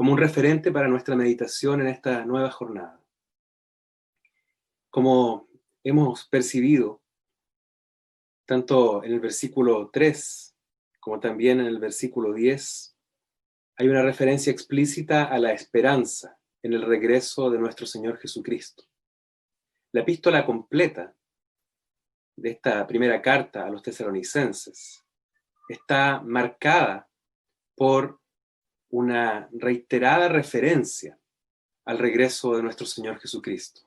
como un referente para nuestra meditación en esta nueva jornada. Como hemos percibido, tanto en el versículo 3 como también en el versículo 10, hay una referencia explícita a la esperanza en el regreso de nuestro Señor Jesucristo. La epístola completa de esta primera carta a los tesalonicenses está marcada por una reiterada referencia al regreso de nuestro Señor Jesucristo.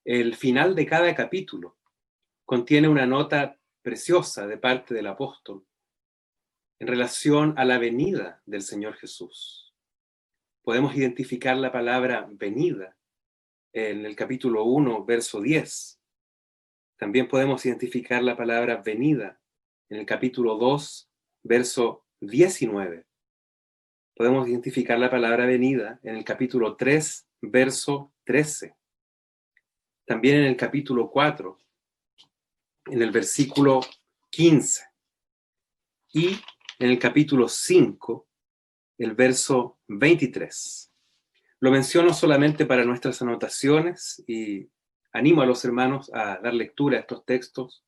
El final de cada capítulo contiene una nota preciosa de parte del apóstol en relación a la venida del Señor Jesús. Podemos identificar la palabra venida en el capítulo 1, verso 10. También podemos identificar la palabra venida en el capítulo 2, verso 19. Podemos identificar la palabra venida en el capítulo 3, verso 13. También en el capítulo 4, en el versículo 15. Y en el capítulo 5, el verso 23. Lo menciono solamente para nuestras anotaciones y animo a los hermanos a dar lectura a estos textos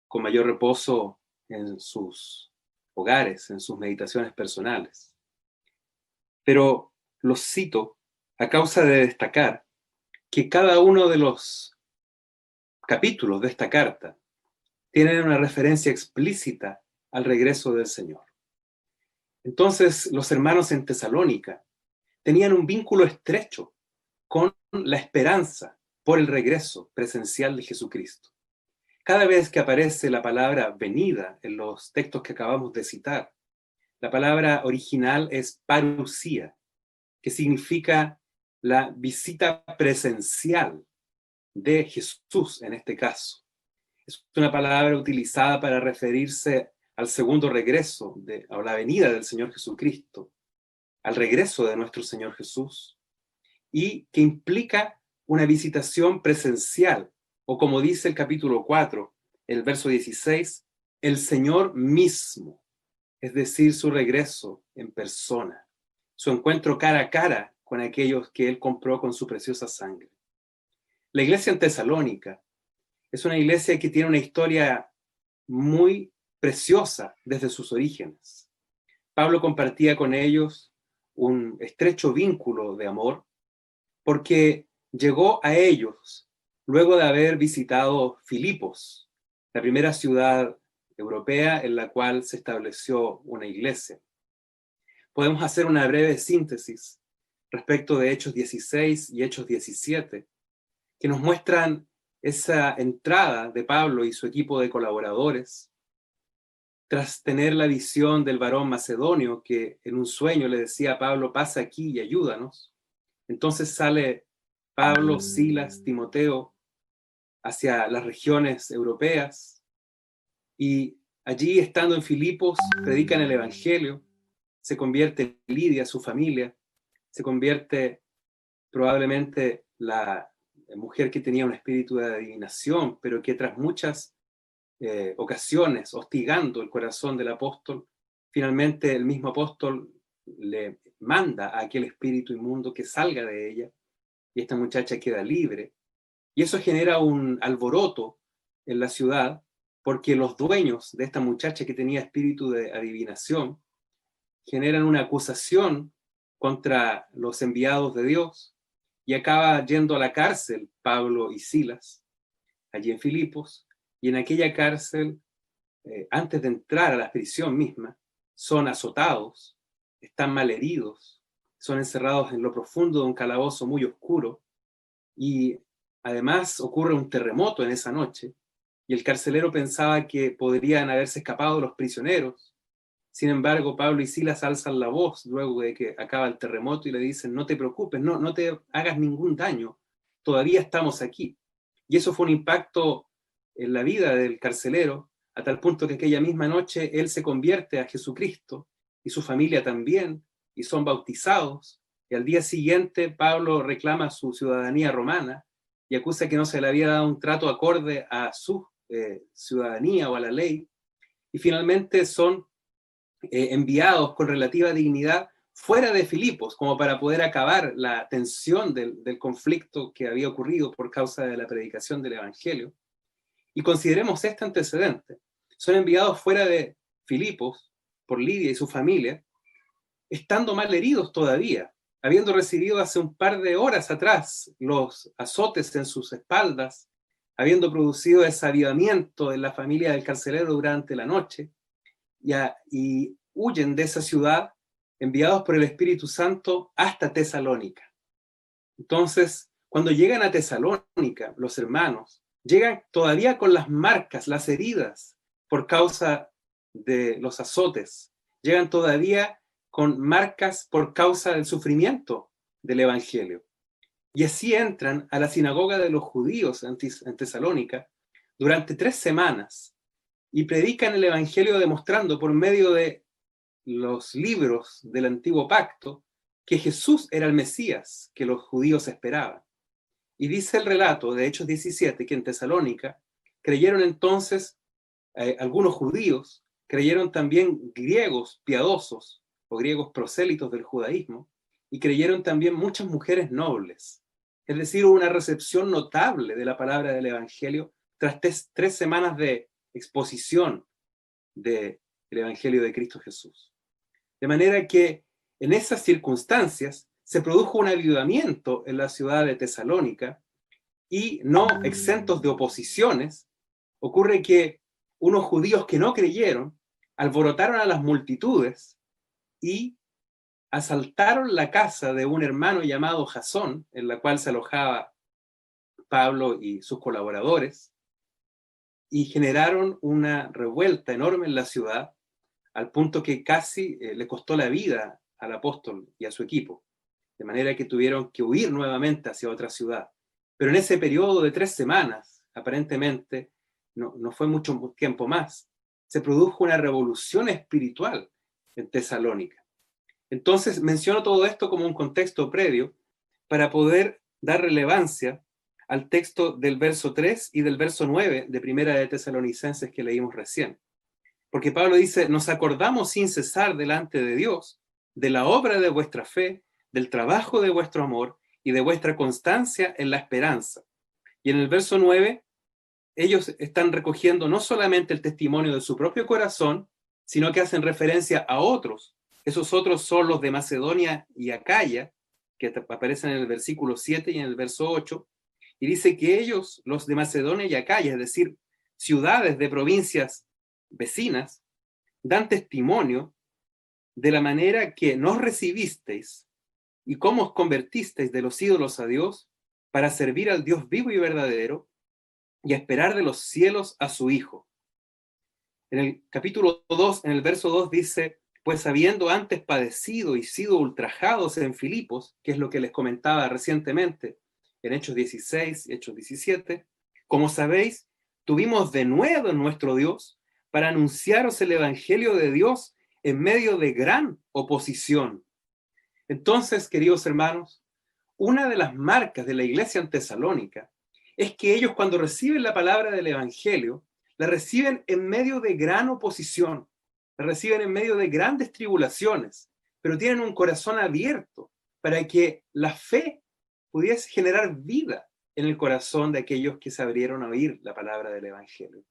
con mayor reposo en sus hogares, en sus meditaciones personales. Pero los cito a causa de destacar que cada uno de los capítulos de esta carta tienen una referencia explícita al regreso del Señor. Entonces, los hermanos en Tesalónica tenían un vínculo estrecho con la esperanza por el regreso presencial de Jesucristo. Cada vez que aparece la palabra venida en los textos que acabamos de citar, la palabra original es parusía, que significa la visita presencial de Jesús en este caso. Es una palabra utilizada para referirse al segundo regreso, a la venida del Señor Jesucristo, al regreso de nuestro Señor Jesús, y que implica una visitación presencial, o como dice el capítulo 4, el verso 16, el Señor mismo, es decir, su regreso en persona, su encuentro cara a cara con aquellos que Él compró con su preciosa sangre. La iglesia en Tesalónica es una iglesia que tiene una historia muy preciosa desde sus orígenes. Pablo compartía con ellos un estrecho vínculo de amor porque llegó a ellos luego de haber visitado Filipos, la primera ciudad europea en la cual se estableció una iglesia. Podemos hacer una breve síntesis respecto de Hechos 16 y Hechos 17, que nos muestran esa entrada de Pablo y su equipo de colaboradores, tras tener la visión del varón macedonio que en un sueño le decía a Pablo, pasa aquí y ayúdanos. Entonces sale Pablo, Silas, Timoteo hacia las regiones europeas y allí, estando en Filipos, predican el evangelio, se convierte Lidia, su familia, se convierte probablemente la mujer que tenía un espíritu de adivinación, pero que tras muchas ocasiones, hostigando el corazón del apóstol, finalmente el mismo apóstol le manda a aquel espíritu inmundo que salga de ella y esta muchacha queda libre. Y eso genera un alboroto en la ciudad porque los dueños de esta muchacha que tenía espíritu de adivinación generan una acusación contra los enviados de Dios y acaba yendo a la cárcel Pablo y Silas, allí en Filipos, y en aquella cárcel, antes de entrar a la prisión misma, son azotados, están malheridos, son encerrados en lo profundo de un calabozo muy oscuro, y además ocurre un terremoto en esa noche, y el carcelero pensaba que podrían haberse escapado los prisioneros. Sin embargo, Pablo y Silas alzan la voz luego de que acaba el terremoto y le dicen, no te preocupes, no te hagas ningún daño, todavía estamos aquí. Y eso fue un impacto en la vida del carcelero, a tal punto que aquella misma noche él se convierte a Jesucristo y su familia también, y son bautizados. Y al día siguiente Pablo reclama su ciudadanía romana y acusa que no se le había dado un trato acorde a su ciudadanía o a la ley. Y finalmente son enviados con relativa dignidad fuera de Filipos, como para poder acabar la tensión del conflicto que había ocurrido por causa de la predicación del Evangelio. Y consideremos este antecedente. Son enviados fuera de Filipos por Lidia y su familia, estando mal heridos todavía, habiendo recibido hace un par de horas atrás los azotes en sus espaldas, habiendo producido desavivamiento en la familia del carcelero durante la noche, y huyen de esa ciudad enviados por el Espíritu Santo hasta Tesalónica. Entonces, cuando llegan a Tesalónica, los hermanos llegan todavía con las marcas, las heridas por causa de los azotes, llegan todavía con marcas por causa del sufrimiento del Evangelio. Y así entran a la sinagoga de los judíos en Tesalónica durante 3 semanas y predican el Evangelio demostrando por medio de los libros del Antiguo Pacto que Jesús era el Mesías que los judíos esperaban. Y dice el relato de Hechos 17 que en Tesalónica creyeron entonces algunos judíos, creyeron también griegos piadosos o griegos prosélitos del judaísmo, y creyeron también muchas mujeres nobles. Es decir, hubo una recepción notable de la palabra del Evangelio tras 3 semanas de exposición del Evangelio de Cristo Jesús. De manera que en esas circunstancias se produjo un avivamiento en la ciudad de Tesalónica, y no exentos de oposiciones, ocurre que unos judíos que no creyeron alborotaron a las multitudes y asaltaron la casa de un hermano llamado Jasón, en la cual se alojaba Pablo y sus colaboradores, y generaron una revuelta enorme en la ciudad, al punto que casi le costó la vida al apóstol y a su equipo, de manera que tuvieron que huir nuevamente hacia otra ciudad. Pero en ese periodo de 3 semanas, aparentemente, no fue mucho tiempo más, se produjo una revolución espiritual en Tesalónica. Entonces menciono todo esto como un contexto previo para poder dar relevancia al texto del verso 3 y del verso 9 de Primera de Tesalonicenses que leímos recién. Porque Pablo dice, nos acordamos sin cesar delante de Dios de la obra de vuestra fe, del trabajo de vuestro amor y de vuestra constancia en la esperanza. Y en el verso 9, ellos están recogiendo no solamente el testimonio de su propio corazón, sino que hacen referencia a otros. Esos otros son los de Macedonia y Acaya, que aparecen en el versículo 7 y en el verso 8, y dice que ellos, los de Macedonia y Acaya, es decir, ciudades de provincias vecinas, dan testimonio de la manera que nos recibisteis y cómo os convertisteis de los ídolos a Dios para servir al Dios vivo y verdadero y a esperar de los cielos a su Hijo. En el capítulo 2, en el verso 2 dice, pues habiendo antes padecido y sido ultrajados en Filipos, que es lo que les comentaba recientemente en Hechos 16 y Hechos 17, como sabéis, tuvimos de nuevo en nuestro Dios para anunciaros el Evangelio de Dios en medio de gran oposición. Entonces, queridos hermanos, una de las marcas de la iglesia en Tesalónica es que ellos, cuando reciben la palabra del Evangelio, la reciben en medio de gran oposición, la reciben en medio de grandes tribulaciones, pero tienen un corazón abierto para que la fe pudiese generar vida en el corazón de aquellos que se abrieron a oír la palabra del Evangelio.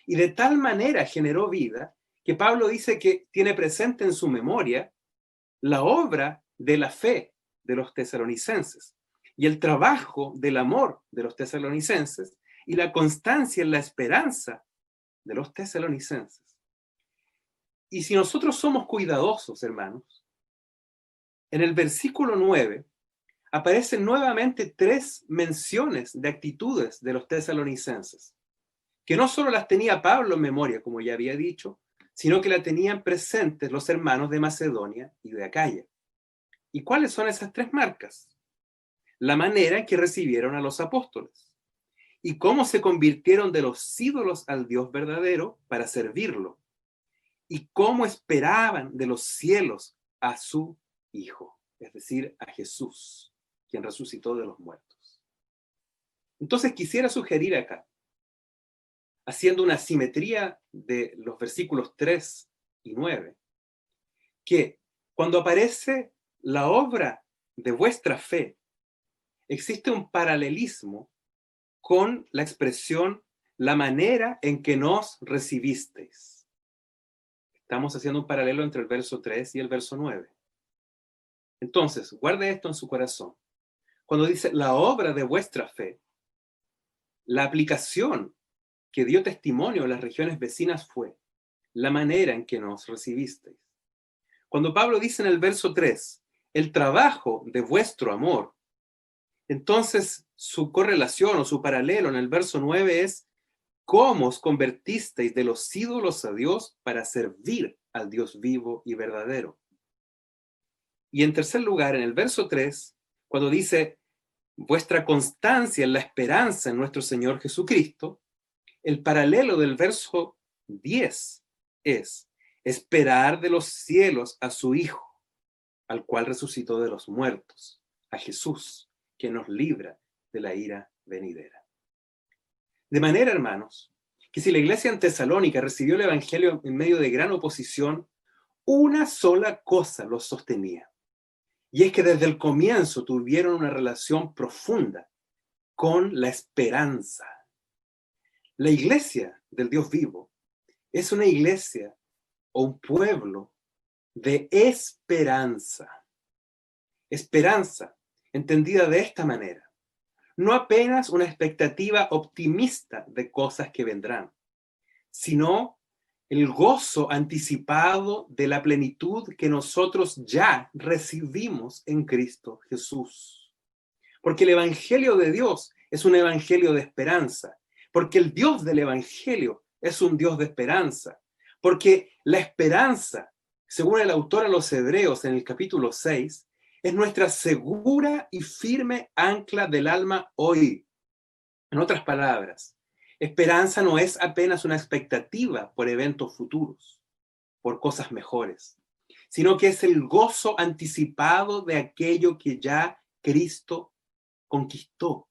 Y de tal manera generó vida que Pablo dice que tiene presente en su memoria la obra de la fe de los tesalonicenses y el trabajo del amor de los tesalonicenses y la constancia en la esperanza de los tesalonicenses. Y si nosotros somos cuidadosos, hermanos, en el versículo 9 aparecen nuevamente 3 menciones de actitudes de los tesalonicenses, que no solo las tenía Pablo en memoria, como ya había dicho, sino que la tenían presentes los hermanos de Macedonia y de Acaya. ¿Y cuáles son esas 3 marcas? La manera en que recibieron a los apóstoles y cómo se convirtieron de los ídolos al Dios verdadero para servirlo, y cómo esperaban de los cielos a su Hijo, es decir, a Jesús, quien resucitó de los muertos. Entonces quisiera sugerir acá, haciendo una simetría de los versículos 3 y 9, que cuando aparece la obra de vuestra fe, existe un paralelismo con la expresión la manera en que nos recibisteis. Estamos haciendo un paralelo entre el verso 3 y el verso 9. Entonces, guarde esto en su corazón. Cuando dice la obra de vuestra fe, la aplicación que dio testimonio a las regiones vecinas fue la manera en que nos recibisteis. Cuando Pablo dice en el verso 3, el trabajo de vuestro amor, entonces su correlación o su paralelo en el verso 9 es cómo os convertisteis de los ídolos a Dios para servir al Dios vivo y verdadero. Y en tercer lugar, en el verso 3, cuando dice vuestra constancia en la esperanza en nuestro Señor Jesucristo, el paralelo del verso 10 es esperar de los cielos a su Hijo, al cual resucitó de los muertos, a Jesús, que nos libra de la ira venidera. De manera, hermanos, que si la iglesia en Tesalónica recibió el Evangelio en medio de gran oposición, una sola cosa los sostenía. Y es que desde el comienzo tuvieron una relación profunda con la esperanza. La iglesia del Dios vivo es una iglesia o un pueblo de esperanza. Esperanza, entendida de esta manera. No apenas una expectativa optimista de cosas que vendrán, sino el gozo anticipado de la plenitud que nosotros ya recibimos en Cristo Jesús. Porque el Evangelio de Dios es un Evangelio de esperanza, porque el Dios del Evangelio es un Dios de esperanza, porque la esperanza, según el autor a los Hebreos en el capítulo 6, es nuestra segura y firme ancla del alma hoy. En otras palabras, esperanza no es apenas una expectativa por eventos futuros, por cosas mejores, sino que es el gozo anticipado de aquello que ya Cristo conquistó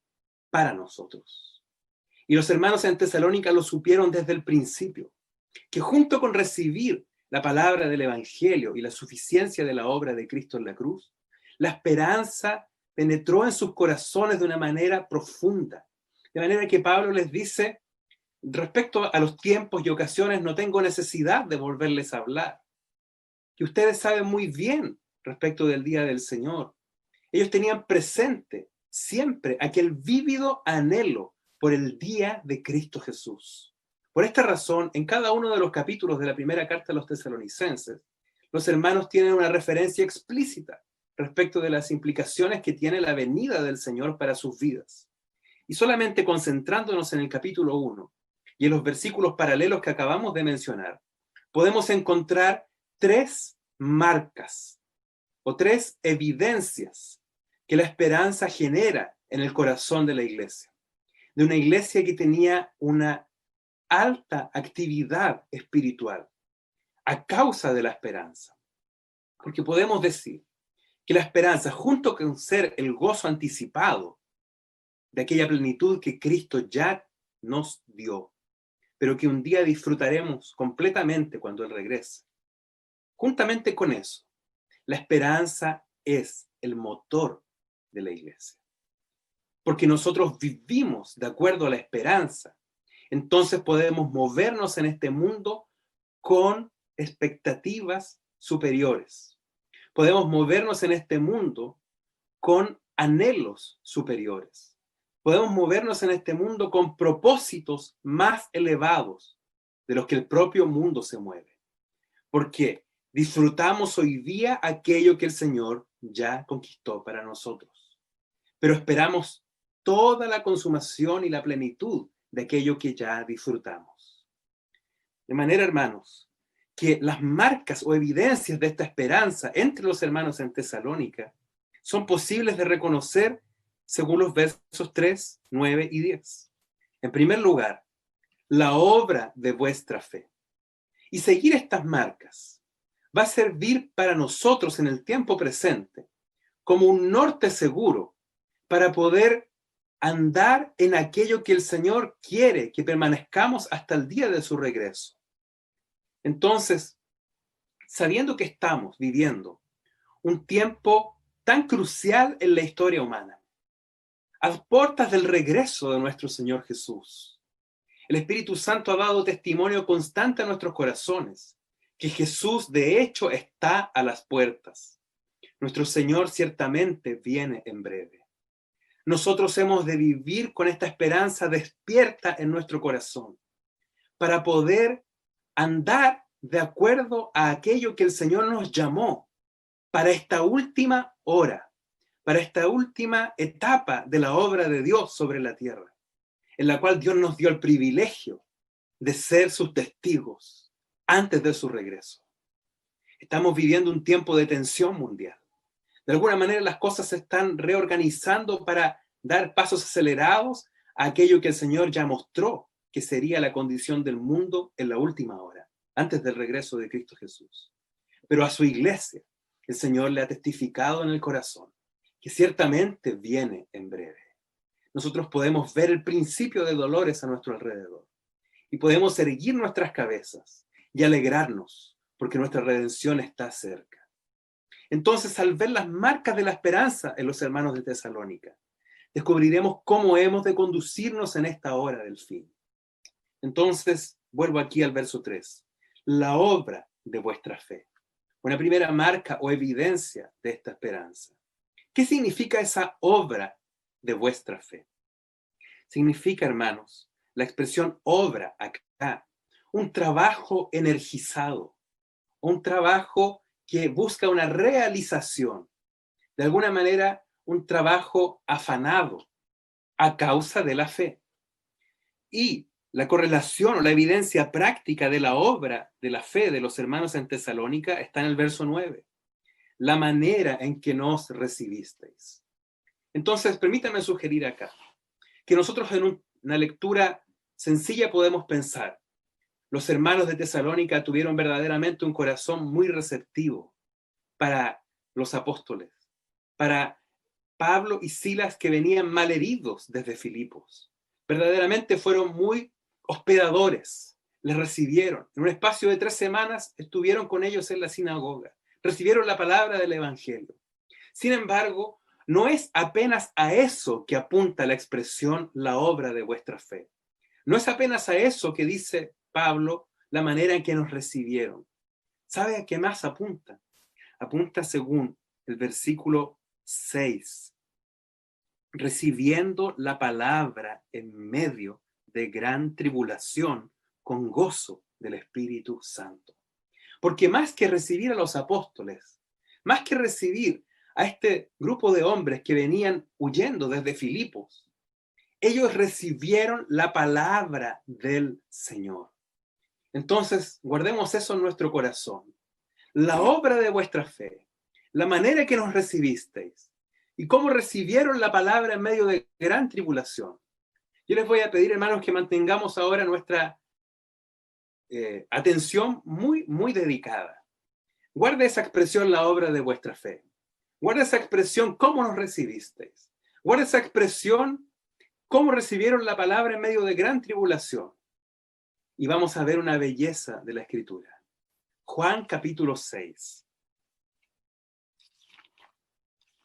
para nosotros. Y los hermanos en Tesalónica lo supieron desde el principio, que junto con recibir la palabra del Evangelio y la suficiencia de la obra de Cristo en la cruz, la esperanza penetró en sus corazones de una manera profunda. De manera que Pablo les dice, respecto a los tiempos y ocasiones, no tengo necesidad de volverles a hablar. Que ustedes saben muy bien respecto del día del Señor. Ellos tenían presente siempre aquel vívido anhelo por el día de Cristo Jesús. Por esta razón, en cada uno de los capítulos de la primera carta a los tesalonicenses, los hermanos tienen una referencia explícita respecto de las implicaciones que tiene la venida del Señor para sus vidas. Y solamente concentrándonos en el capítulo 1 y en los versículos paralelos que acabamos de mencionar, podemos encontrar tres marcas o tres evidencias que la esperanza genera en el corazón de la iglesia. De una iglesia que tenía una alta actividad espiritual a causa de la esperanza. Porque podemos decir que la esperanza, junto con ser el gozo anticipado de aquella plenitud que Cristo ya nos dio, pero que un día disfrutaremos completamente cuando Él regrese. Juntamente con eso, la esperanza es el motor de la iglesia. Porque nosotros vivimos de acuerdo a la esperanza, entonces podemos movernos en este mundo con expectativas superiores. Podemos movernos en este mundo con anhelos superiores. Podemos movernos en este mundo con propósitos más elevados de los que el propio mundo se mueve. Porque disfrutamos hoy día aquello que el Señor ya conquistó para nosotros. Pero esperamos toda la consumación y la plenitud de aquello que ya disfrutamos. De manera, hermanos, que las marcas o evidencias de esta esperanza entre los hermanos en Tesalónica son posibles de reconocer según los versos 3, 9 y 10. En primer lugar, la obra de vuestra fe. Y seguir estas marcas va a servir para nosotros en el tiempo presente como un norte seguro para poder andar en aquello que el Señor quiere que permanezcamos hasta el día de su regreso. Entonces, sabiendo que estamos viviendo un tiempo tan crucial en la historia humana, a puertas del regreso de nuestro Señor Jesús. El Espíritu Santo ha dado testimonio constante a nuestros corazones que Jesús de hecho está a las puertas. Nuestro Señor ciertamente viene en breve. Nosotros hemos de vivir con esta esperanza despierta en nuestro corazón para poder andar de acuerdo a aquello que el Señor nos llamó para esta última hora, para esta última etapa de la obra de Dios sobre la tierra, en la cual Dios nos dio el privilegio de ser sus testigos antes de su regreso. Estamos viviendo un tiempo de tensión mundial. De alguna manera las cosas se están reorganizando para dar pasos acelerados a aquello que el Señor ya mostró que sería la condición del mundo en la última hora, antes del regreso de Cristo Jesús. Pero a su iglesia, el Señor le ha testificado en el corazón que ciertamente viene en breve. Nosotros podemos ver el principio de dolores a nuestro alrededor y podemos erguir nuestras cabezas y alegrarnos porque nuestra redención está cerca. Entonces, al ver las marcas de la esperanza en los hermanos de Tesalónica, descubriremos cómo hemos de conducirnos en esta hora del fin. Entonces, vuelvo aquí al verso 3. La obra de vuestra fe. Una primera marca o evidencia de esta esperanza. ¿Qué significa esa obra de vuestra fe? Significa, hermanos, la expresión obra acá, un trabajo energizado, un trabajo que busca una realización, de alguna manera un trabajo afanado a causa de la fe. Y la correlación o la evidencia práctica de la obra de la fe de los hermanos en Tesalónica está en el verso 9. La manera en que nos recibisteis. Entonces, permítanme sugerir acá que nosotros en una lectura sencilla podemos pensar, los hermanos de Tesalónica tuvieron verdaderamente un corazón muy receptivo para los apóstoles, para Pablo y Silas que venían malheridos desde Filipos. Verdaderamente fueron muy hospedadores, les recibieron. En un espacio de 3 semanas estuvieron con ellos en la sinagoga, recibieron la palabra del Evangelio. Sin embargo, no es apenas a eso que apunta la expresión la obra de vuestra fe. No es apenas a eso que dice Pablo la manera en que nos recibieron. ¿Sabe a qué más apunta? Apunta según el versículo 6. Recibiendo la palabra en medio de gran tribulación con gozo del Espíritu Santo. Porque más que recibir a los apóstoles, más que recibir a este grupo de hombres que venían huyendo desde Filipos, ellos recibieron la palabra del Señor. Entonces, guardemos eso en nuestro corazón. La obra de vuestra fe, la manera en que nos recibisteis y cómo recibieron la palabra en medio de gran tribulación. Yo les voy a pedir, hermanos, que mantengamos ahora nuestra atención muy dedicada. Guarda esa expresión, la obra de vuestra fe. Guarda esa expresión, cómo nos recibisteis. Guarda esa expresión, cómo recibieron la palabra en medio de gran tribulación. Y vamos a ver una belleza de la Escritura. Juan capítulo 6.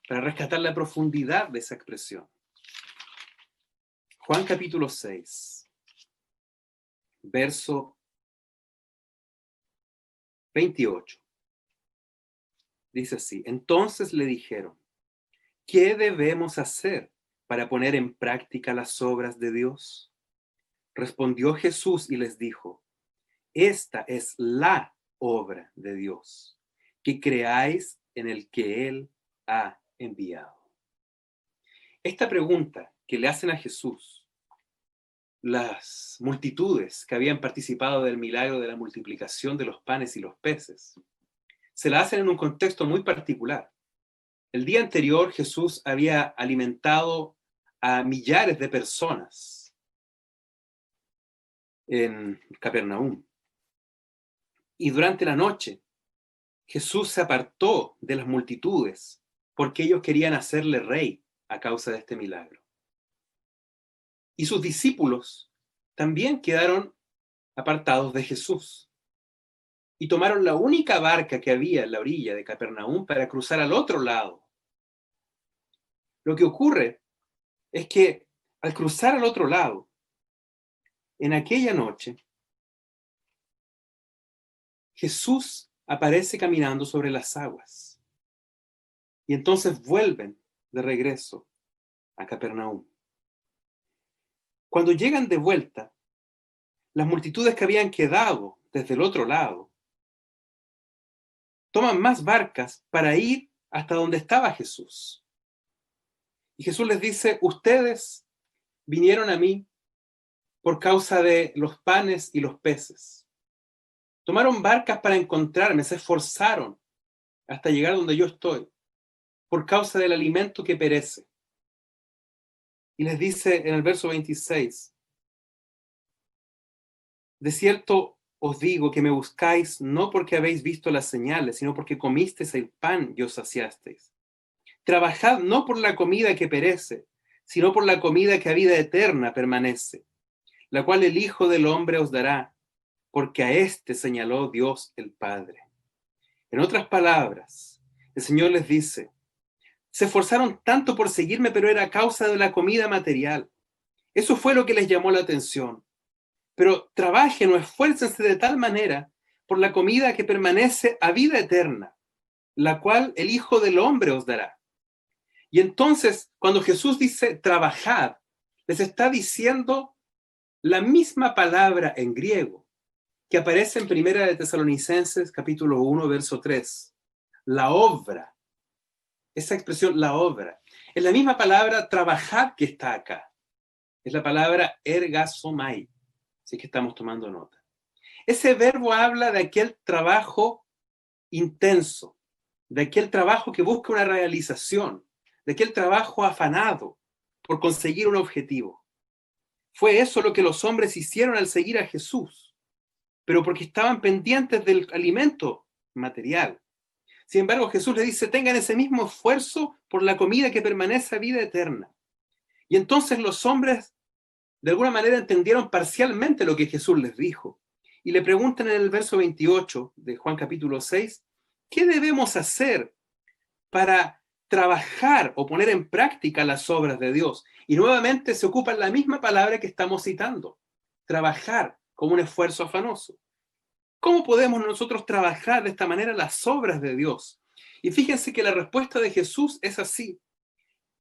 Para rescatar la profundidad de esa expresión. Juan capítulo 6. Verso 28. Dice así, entonces le dijeron, ¿qué debemos hacer para poner en práctica las obras de Dios? Respondió Jesús y les dijo, esta es la obra de Dios, que creáis en el que Él ha enviado. Esta pregunta que le hacen a Jesús, las multitudes que habían participado del milagro de la multiplicación de los panes y los peces, se la hacen en un contexto muy particular. El día anterior Jesús había alimentado a millares de personas en Capernaum. Y durante la noche Jesús se apartó de las multitudes porque ellos querían hacerle rey a causa de este milagro. Y sus discípulos también quedaron apartados de Jesús. y tomaron la única barca que había en la orilla de Capernaum para cruzar al otro lado. Lo que ocurre es que al cruzar al otro lado, en aquella noche, Jesús aparece caminando sobre las aguas. Y entonces vuelven de regreso a Capernaum. Cuando llegan de vuelta, las multitudes que habían quedado desde el otro lado toman más barcas para ir hasta donde estaba Jesús. Y Jesús les dice, ustedes vinieron a mí por causa de los panes y los peces. Tomaron barcas para encontrarme, se esforzaron hasta llegar donde yo estoy, por causa del alimento que perece. Y les dice en el verso 26, de cierto os digo que me buscáis no porque habéis visto las señales, sino porque comisteis el pan y os saciasteis. Trabajad no por la comida que perece, sino por la comida que a vida eterna permanece, la cual el Hijo del Hombre os dará, porque a éste señaló Dios el Padre. En otras palabras, el Señor les dice, se esforzaron tanto por seguirme, pero era a causa de la comida material. Eso fue lo que les llamó la atención. Pero trabajen o esfuércense de tal manera por la comida que permanece a vida eterna, la cual el Hijo del Hombre os dará. Y entonces, cuando Jesús dice trabajad, les está diciendo la misma palabra en griego que aparece en Primera de Tesalonicenses, capítulo 1, verso 3. La obra. Esa expresión, la obra. Es la misma palabra trabajad que está acá. Es la palabra ergasomai. Así que estamos tomando nota. Ese verbo habla de aquel trabajo intenso, de aquel trabajo que busca una realización, de aquel trabajo afanado por conseguir un objetivo. Fue eso lo que los hombres hicieron al seguir a Jesús, pero porque estaban pendientes del alimento material. Sin embargo, Jesús les dice, tengan ese mismo esfuerzo por la comida que permanece a vida eterna. Y entonces los hombres, de alguna manera, entendieron parcialmente lo que Jesús les dijo. Y le preguntan en el verso 28 de Juan capítulo 6, ¿qué debemos hacer para trabajar o poner en práctica las obras de Dios? Y nuevamente se ocupa la misma palabra que estamos citando, trabajar como un esfuerzo afanoso. ¿Cómo podemos nosotros trabajar de esta manera las obras de Dios? Y fíjense que la respuesta de Jesús es así.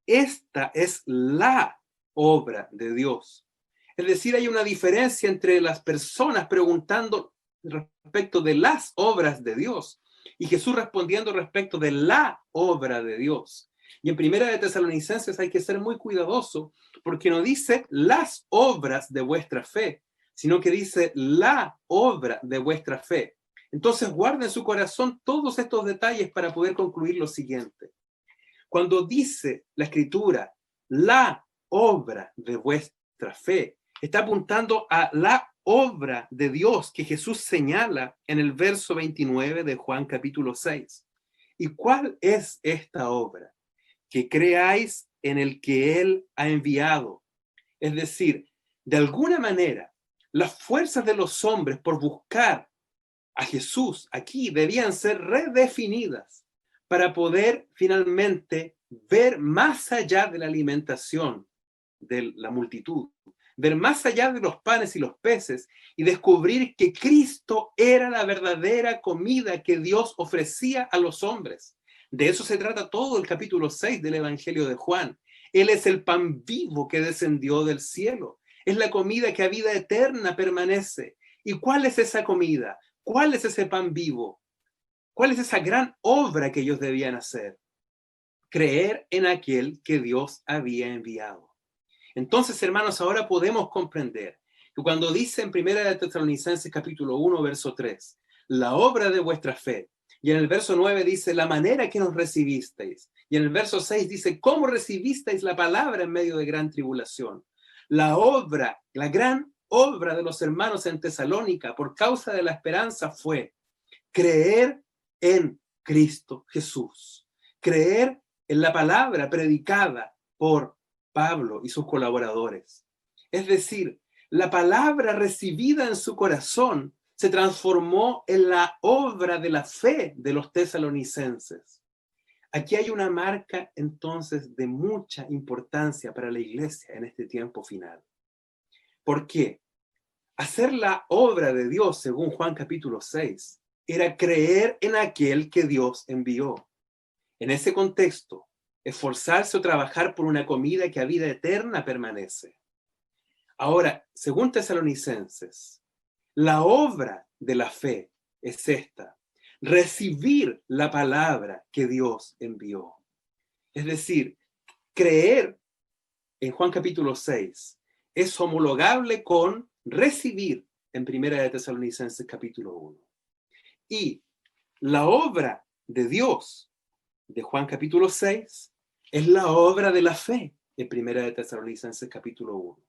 Esta es la obra de Dios. Es decir, hay una diferencia entre las personas preguntando respecto de las obras de Dios y Jesús respondiendo respecto de la obra de Dios. Y en Primera de Tesalonicenses hay que ser muy cuidadoso porque no dice las obras de vuestra fe, sino que dice la obra de vuestra fe. Entonces guarden en su corazón todos estos detalles para poder concluir lo siguiente. Cuando dice la Escritura la obra de vuestra fe, está apuntando a la obra de Dios que Jesús señala en el verso 29 de Juan capítulo 6. ¿Y cuál es esta obra? Que creáis en el que Él ha enviado. Es decir, de alguna manera, las fuerzas de los hombres por buscar a Jesús aquí debían ser redefinidas para poder finalmente ver más allá de la alimentación de la multitud, ver más allá de los panes y los peces y descubrir que Cristo era la verdadera comida que Dios ofrecía a los hombres. De eso se trata todo el capítulo 6 del Evangelio de Juan. Él es el pan vivo que descendió del cielo. Es la comida que a vida eterna permanece. ¿Y cuál es esa comida? ¿Cuál es ese pan vivo? ¿Cuál es esa gran obra que ellos debían hacer? Creer en aquel que Dios había enviado. Entonces, hermanos, ahora podemos comprender que cuando dice en Primera de Tesalonicenses capítulo 1, verso 3, la obra de vuestra fe, y en el verso 9 dice la manera que nos recibisteis, y en el verso 6 dice cómo recibisteis la palabra en medio de gran tribulación. La obra, la gran obra de los hermanos en Tesalónica por causa de la esperanza fue creer en Cristo Jesús, creer en la palabra predicada por Pablo y sus colaboradores. Es decir, la palabra recibida en su corazón se transformó en la obra de la fe de los tesalonicenses. Aquí hay una marca entonces de mucha importancia para la iglesia en este tiempo final. ¿Por qué? Hacer la obra de Dios, según Juan capítulo 6, era creer en aquel que Dios envió. En ese contexto, esforzarse o trabajar por una comida que a vida eterna permanece. Ahora, según Tesalonicenses, la obra de la fe es esta: recibir la palabra que Dios envió. Es decir, creer en Juan capítulo 6 es homologable con recibir en Primera de Tesalonicenses capítulo 1. Y la obra de Dios de Juan capítulo 6 es la obra de la fe en Primera de Tesalonicenses capítulo 1.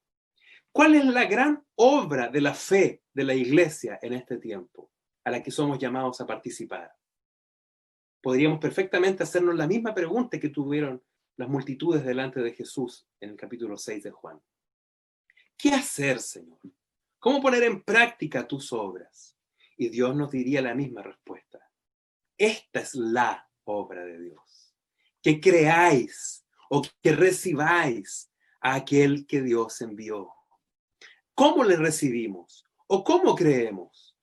¿Cuál es la gran obra de la fe de la iglesia en este tiempo, a la que somos llamados a participar? Podríamos perfectamente hacernos la misma pregunta que tuvieron las multitudes delante de Jesús en el capítulo 6 de Juan. ¿Qué hacer, Señor? ¿Cómo poner en práctica tus obras? Y Dios nos diría la misma respuesta. Esta es la obra de Dios. Que creáis o que recibáis a aquel que Dios envió. ¿Cómo le recibimos o cómo creemos?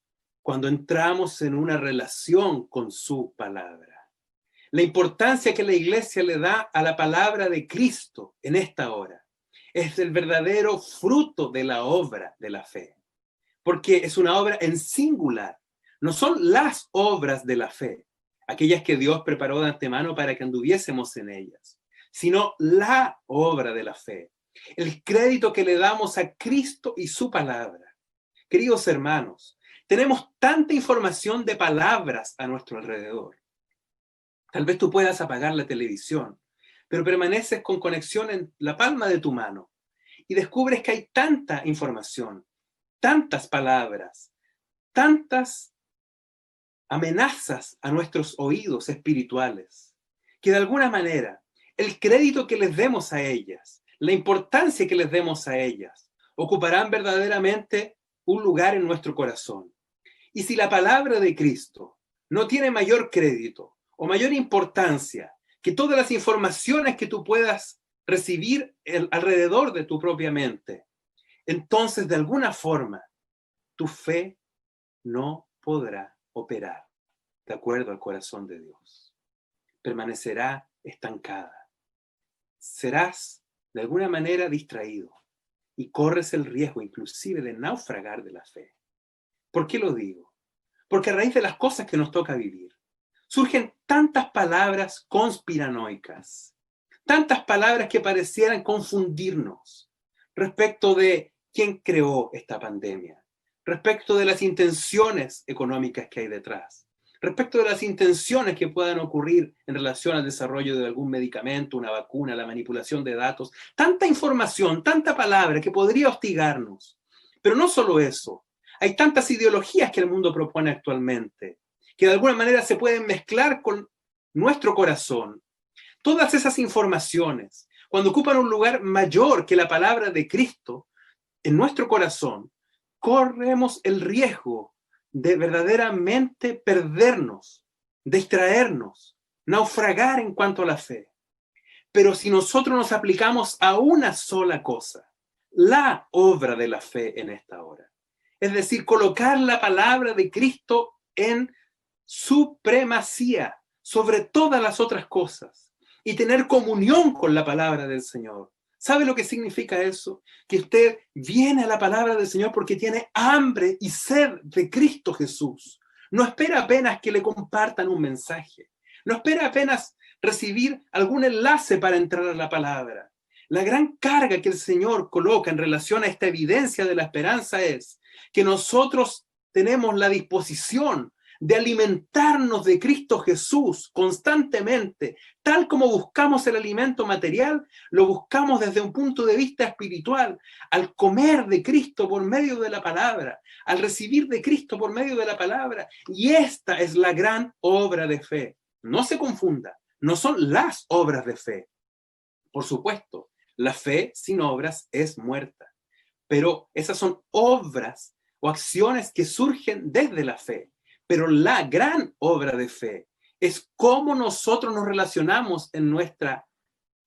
Cuando entramos en una relación con su palabra. La importancia que la iglesia le da a la palabra de Cristo en esta hora es el verdadero fruto de la obra de la fe, porque es una obra en singular. No son las obras de la fe, aquellas que Dios preparó de antemano para que anduviésemos en ellas, sino la obra de la fe, el crédito que le damos a Cristo y su palabra. Queridos hermanos, tenemos tanta información de palabras a nuestro alrededor. Tal vez tú puedas apagar la televisión, pero permaneces con conexión en la palma de tu mano y descubres que hay tanta información, tantas palabras, tantas amenazas a nuestros oídos espirituales, que de alguna manera el crédito que les demos a ellas, la importancia que les demos a ellas, ocuparán verdaderamente un lugar en nuestro corazón. Y si la palabra de Cristo no tiene mayor crédito o mayor importancia que todas las informaciones que tú puedas recibir alrededor de tu propia mente, entonces de alguna forma tu fe no podrá operar de acuerdo al corazón de Dios. Permanecerá estancada. Serás de alguna manera distraído y corres el riesgo inclusive de naufragar de la fe. ¿Por qué lo digo? Porque a raíz de las cosas que nos toca vivir, surgen tantas palabras conspiranoicas, tantas palabras que parecieran confundirnos respecto de quién creó esta pandemia, respecto de las intenciones económicas que hay detrás, respecto de las intenciones que puedan ocurrir en relación al desarrollo de algún medicamento, una vacuna, la manipulación de datos. Tanta información, tanta palabra que podría hostigarnos. Pero no solo eso. Hay tantas ideologías que el mundo propone actualmente, que de alguna manera se pueden mezclar con nuestro corazón. Todas esas informaciones, cuando ocupan un lugar mayor que la palabra de Cristo en nuestro corazón, corremos el riesgo de verdaderamente perdernos, distraernos, naufragar en cuanto a la fe. Pero si nosotros nos aplicamos a una sola cosa, la obra de la fe en esta hora, es decir, colocar la palabra de Cristo en supremacía sobre todas las otras cosas y tener comunión con la palabra del Señor. ¿Sabe lo que significa eso? Que usted viene a la palabra del Señor porque tiene hambre y sed de Cristo Jesús. No espera apenas que le compartan un mensaje. No espera apenas recibir algún enlace para entrar a la palabra. La gran carga que el Señor coloca en relación a esta evidencia de la esperanza es que nosotros tenemos la disposición de alimentarnos de Cristo Jesús constantemente, tal como buscamos el alimento material, lo buscamos desde un punto de vista espiritual, al comer de Cristo por medio de la palabra, al recibir de Cristo por medio de la palabra. Y esta es la gran obra de fe. No se confunda, no son las obras de fe. Por supuesto, la fe sin obras es muerta, pero esas son obras o acciones que surgen desde la fe. Pero la gran obra de fe es cómo nosotros nos relacionamos en nuestra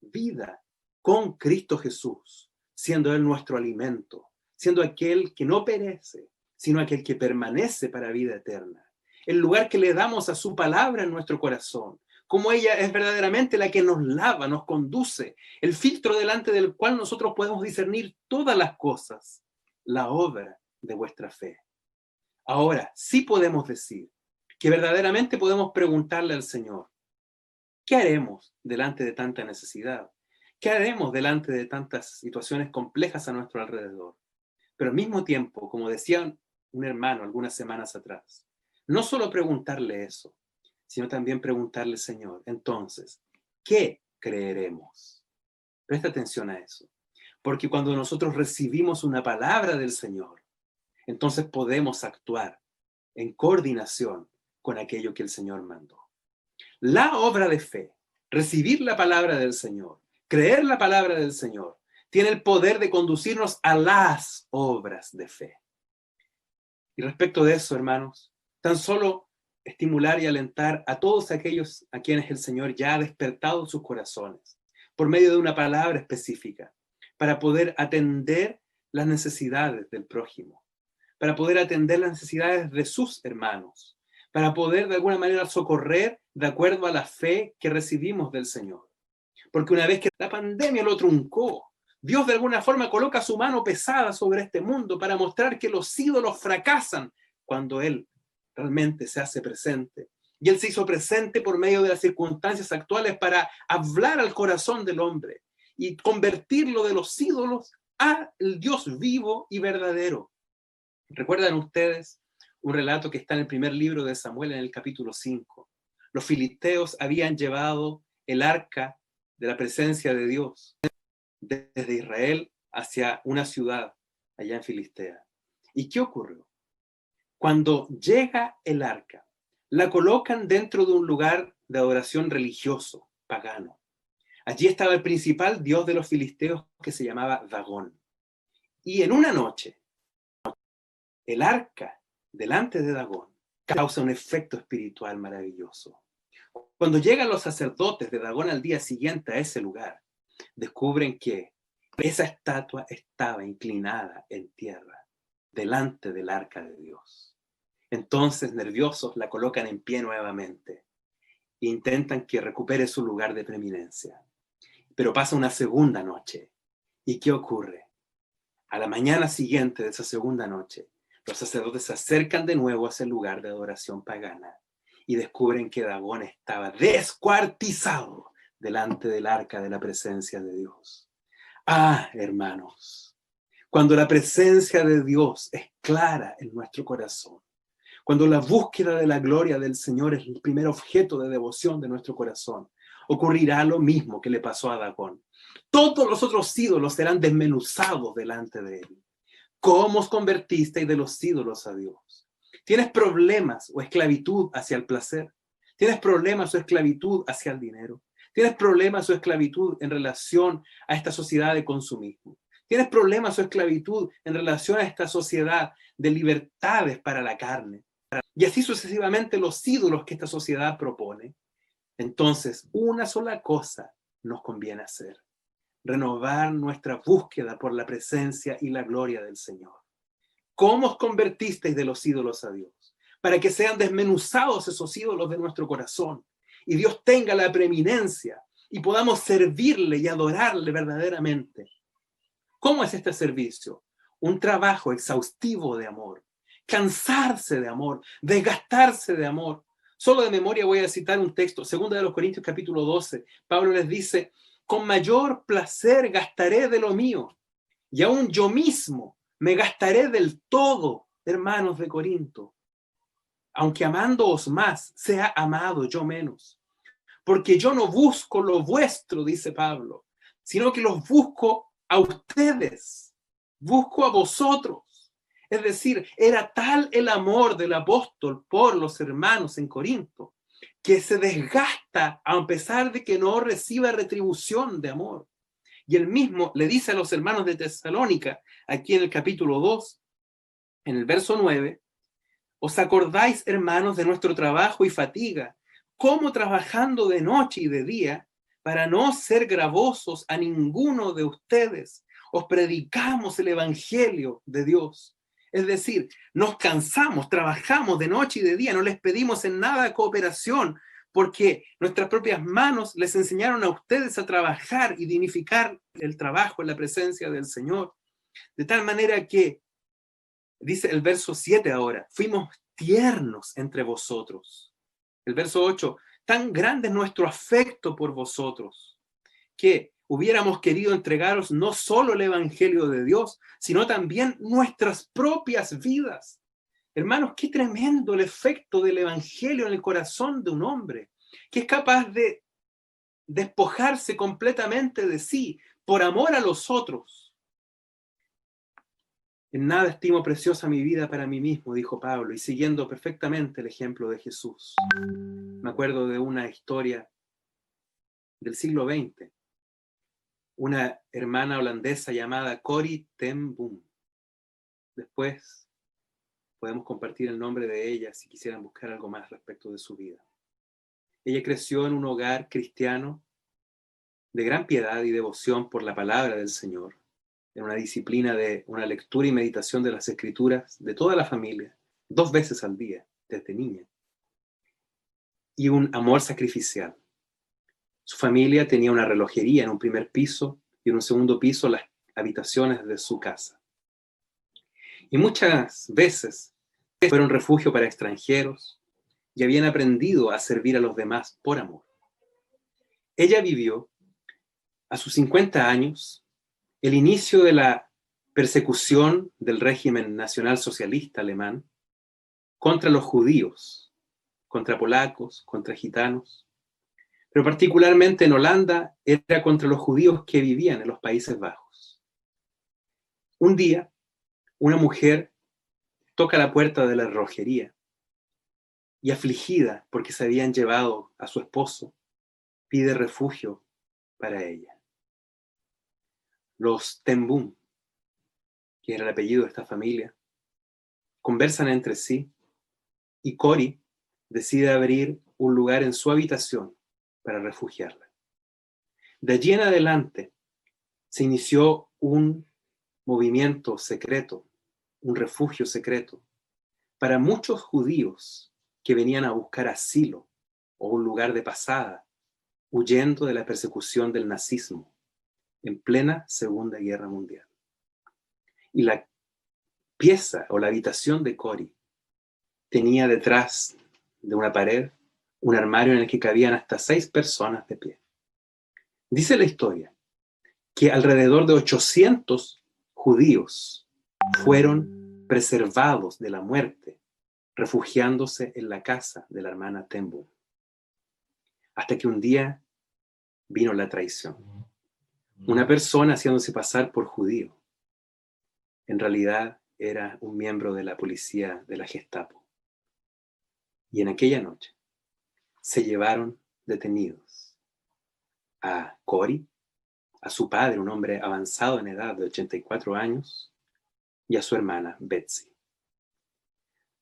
vida con Cristo Jesús, siendo Él nuestro alimento, siendo aquel que no perece, sino aquel que permanece para vida eterna. El lugar que le damos a su palabra en nuestro corazón, como ella es verdaderamente la que nos lava, nos conduce, el filtro delante del cual nosotros podemos discernir todas las cosas, la obra de vuestra fe. Ahora, sí podemos decir que verdaderamente podemos preguntarle al Señor, ¿qué haremos delante de tanta necesidad? ¿Qué haremos delante de tantas situaciones complejas a nuestro alrededor? Pero al mismo tiempo, como decía un hermano algunas semanas atrás, no solo preguntarle eso, sino también preguntarle, Señor, entonces, ¿qué creeremos? Presta atención a eso, porque cuando nosotros recibimos una palabra del Señor, entonces podemos actuar en coordinación con aquello que el Señor mandó. La obra de fe, recibir la palabra del Señor, creer la palabra del Señor, tiene el poder de conducirnos a las obras de fe. Y respecto de eso, hermanos, tan solo estimular y alentar a todos aquellos a quienes el Señor ya ha despertado sus corazones por medio de una palabra específica para poder atender las necesidades del prójimo, para poder atender las necesidades de sus hermanos, para poder de alguna manera socorrer de acuerdo a la fe que recibimos del Señor. Porque una vez que la pandemia lo truncó, Dios de alguna forma coloca su mano pesada sobre este mundo para mostrar que los ídolos fracasan cuando Él realmente se hace presente. Y Él se hizo presente por medio de las circunstancias actuales para hablar al corazón del hombre y convertirlo de los ídolos al Dios vivo y verdadero. ¿Recuerdan ustedes un relato que está en el primer libro de Samuel, en el capítulo 5? Los filisteos habían llevado el arca de la presencia de Dios desde Israel hacia una ciudad allá en Filistea. ¿Y qué ocurrió? Cuando llega el arca, la colocan dentro de un lugar de adoración religioso, pagano. Allí estaba el principal dios de los filisteos, que se llamaba Dagón. Y en una noche, el arca delante de Dagón causa un efecto espiritual maravilloso. Cuando llegan los sacerdotes de Dagón al día siguiente a ese lugar, descubren que esa estatua estaba inclinada en tierra delante del arca de Dios. Entonces, nerviosos, la colocan en pie nuevamente e intentan que recupere su lugar de preeminencia. Pero pasa una segunda noche. ¿Y qué ocurre? A la mañana siguiente de esa segunda noche, los sacerdotes se acercan de nuevo a ese lugar de adoración pagana y descubren que Dagón estaba descuartizado delante del arca de la presencia de Dios. Ah, hermanos, cuando la presencia de Dios es clara en nuestro corazón, cuando la búsqueda de la gloria del Señor es el primer objeto de devoción de nuestro corazón, ocurrirá lo mismo que le pasó a Dagón. Todos los otros ídolos serán desmenuzados delante de él. ¿Cómo os convertisteis de los ídolos a Dios? ¿Tienes problemas o esclavitud hacia el placer? ¿Tienes problemas o esclavitud hacia el dinero? ¿Tienes problemas o esclavitud en relación a esta sociedad de consumismo? ¿Tienes problemas o esclavitud en relación a esta sociedad de libertades para la carne? Y así sucesivamente los ídolos que esta sociedad propone. Entonces, una sola cosa nos conviene hacer: renovar nuestra búsqueda por la presencia y la gloria del Señor. ¿Cómo os convertisteis de los ídolos a Dios? Para que sean desmenuzados esos ídolos de nuestro corazón y Dios tenga la preeminencia y podamos servirle y adorarle verdaderamente. ¿Cómo es este servicio? Un trabajo exhaustivo de amor, cansarse de amor, desgastarse de amor. Solo de memoria voy a citar un texto, 2 Corintios capítulo 12. Pablo les dice: con mayor placer gastaré de lo mío, y aún yo mismo me gastaré del todo, hermanos de Corinto, aunque amándoos más, sea amado yo menos. Porque yo no busco lo vuestro, dice Pablo, sino que los busco a ustedes, busco a vosotros. Es decir, era tal el amor del apóstol por los hermanos en Corinto, que se desgasta a pesar de que no reciba retribución de amor. Y él mismo le dice a los hermanos de Tesalónica, aquí en el capítulo 2, En el verso 9, ¿os acordáis, hermanos, de nuestro trabajo y fatiga, cómo trabajando de noche y de día, para no ser gravosos a ninguno de ustedes, os predicamos el evangelio de Dios? Es decir, nos cansamos, trabajamos de noche y de día, no les pedimos en nada cooperación, porque nuestras propias manos les enseñaron a ustedes a trabajar y dignificar el trabajo en la presencia del Señor. De tal manera que, dice el verso 7 ahora, fuimos tiernos entre vosotros. El verso 8, tan grande es nuestro afecto por vosotros, que hubiéramos querido entregaros no solo el evangelio de Dios, sino también nuestras propias vidas. Hermanos, qué tremendo el efecto del evangelio en el corazón de un hombre, que es capaz de despojarse completamente de sí por amor a los otros. En nada estimo preciosa mi vida para mí mismo, dijo Pablo, y siguiendo perfectamente el ejemplo de Jesús. Me acuerdo de una historia del siglo XX, una hermana holandesa llamada Corrie ten Boom. Después podemos compartir el nombre de ella si quisieran buscar algo más respecto de su vida. Ella creció en un hogar cristiano de gran piedad y devoción por la palabra del Señor, en una disciplina de una lectura y meditación de las Escrituras de toda la familia, 2 veces al día, desde niña, y un amor sacrificial. Su familia tenía una relojería en un primer piso y en un segundo piso las habitaciones de su casa. Y muchas veces fueron refugio para extranjeros y habían aprendido a servir a los demás por amor. Ella vivió a sus 50 años el inicio de la persecución del régimen nacionalsocialista alemán contra los judíos, contra polacos, contra gitanos, pero particularmente en Holanda era contra los judíos que vivían en los Países Bajos. Un día, una mujer toca la puerta de la relojería y, afligida porque se habían llevado a su esposo, pide refugio para ella. Los ten Boom, que era el apellido de esta familia, conversan entre sí y Corrie decide abrir un lugar en su habitación para refugiarla. De allí en adelante se inició un movimiento secreto, un refugio secreto, para muchos judíos que venían a buscar asilo o un lugar de pasada, huyendo de la persecución del nazismo en plena Segunda Guerra Mundial. Y la pieza o la habitación de Corrie tenía detrás de una pared un armario en el que cabían hasta 6 personas de pie. Dice la historia que alrededor de 800 judíos fueron preservados de la muerte, refugiándose en la casa de la hermana ten Boom. Hasta que un día vino la traición. Una persona haciéndose pasar por judío, en realidad era un miembro de la policía de la Gestapo. Y en aquella noche se llevaron detenidos a Corrie, a su padre, un hombre avanzado en edad de 84 años, y a su hermana Betsy.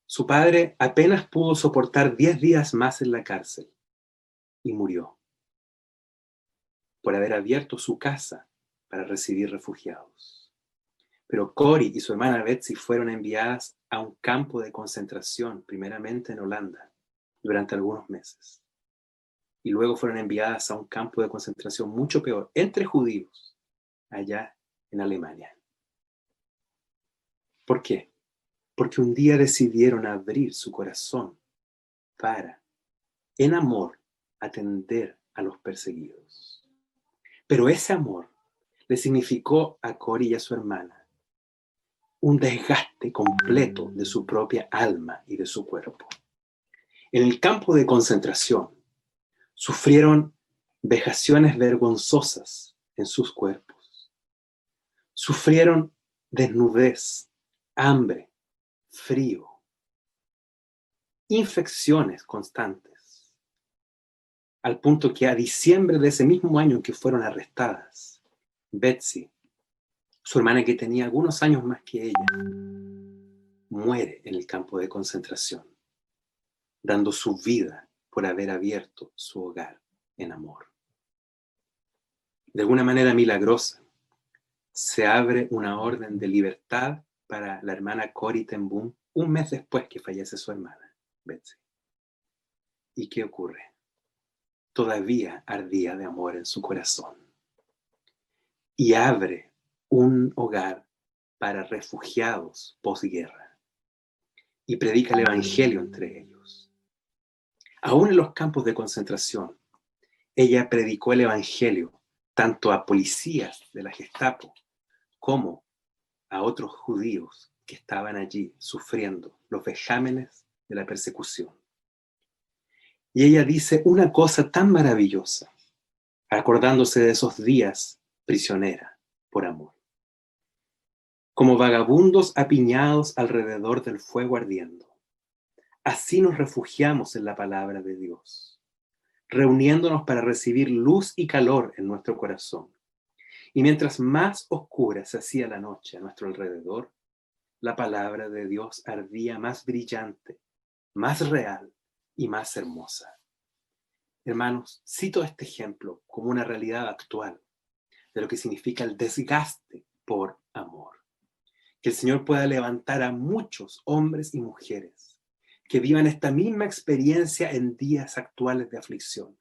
Su padre apenas pudo soportar 10 días más en la cárcel y murió por haber abierto su casa para recibir refugiados. Pero Corrie y su hermana Betsy fueron enviadas a un campo de concentración, primeramente en Holanda, durante algunos meses. Y luego fueron enviadas a un campo de concentración mucho peor, entre judíos, allá en Alemania. ¿Por qué? Porque un día decidieron abrir su corazón para, en amor, atender a los perseguidos. Pero ese amor le significó a Corrie y a su hermana un desgaste completo de su propia alma y de su cuerpo. En el campo de concentración sufrieron vejaciones vergonzosas en sus cuerpos. Sufrieron desnudez, hambre, frío, infecciones constantes, al punto que a diciembre de ese mismo año en que fueron arrestadas, Betsy, su hermana que tenía algunos años más que ella, muere en el campo de concentración, dando su vida por haber abierto su hogar en amor. De alguna manera milagrosa, se abre una orden de libertad para la hermana Corrie ten Boom un mes después que fallece su hermana, Betsy. ¿Y qué ocurre? Todavía ardía de amor en su corazón. Y abre un hogar para refugiados posguerra. Y predica el evangelio entre ellos. Aún en los campos de concentración, ella predicó el evangelio tanto a policías de la Gestapo como a otros judíos que estaban allí sufriendo los vejámenes de la persecución. Y ella dice una cosa tan maravillosa, acordándose de esos días prisionera por amor. Como vagabundos apiñados alrededor del fuego ardiendo, así nos refugiamos en la palabra de Dios, reuniéndonos para recibir luz y calor en nuestro corazón. Y mientras más oscura se hacía la noche a nuestro alrededor, la palabra de Dios ardía más brillante, más real y más hermosa. Hermanos, cito este ejemplo como una realidad actual de lo que significa el desgaste por amor. Que el Señor pueda levantar a muchos hombres y mujeres que vivan esta misma experiencia en días actuales de aflicción.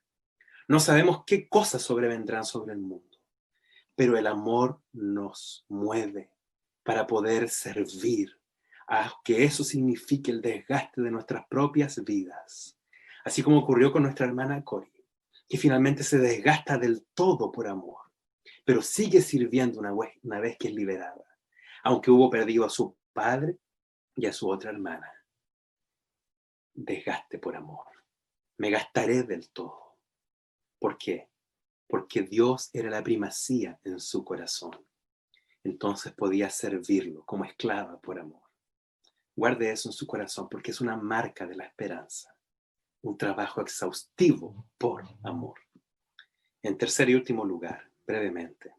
No sabemos qué cosas sobrevendrán sobre el mundo, pero el amor nos mueve para poder servir, aunque eso signifique el desgaste de nuestras propias vidas. Así como ocurrió con nuestra hermana Corrie, que finalmente se desgasta del todo por amor, pero sigue sirviendo una vez que es liberada, aunque hubo perdido a su padre y a su otra hermana. Desgaste por amor. Me gastaré del todo. ¿Por qué? Porque Dios era la primacía en su corazón. Entonces podía servirlo como esclava por amor. Guarde eso en su corazón porque es una marca de la esperanza. Un trabajo exhaustivo por amor. En tercer y último lugar, brevemente,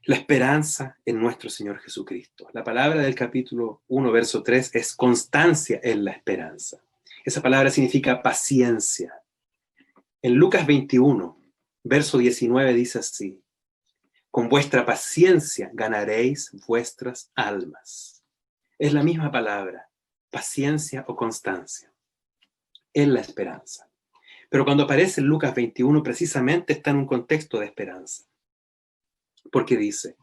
la esperanza en nuestro Señor Jesucristo. La palabra del capítulo 1, verso 3 es constancia en la esperanza. Esa palabra significa paciencia. En Lucas 21, verso 19 dice así: con vuestra paciencia ganaréis vuestras almas. Es la misma palabra, paciencia o constancia, en la esperanza. Pero cuando aparece en Lucas 21, precisamente está en un contexto de esperanza. Porque dice,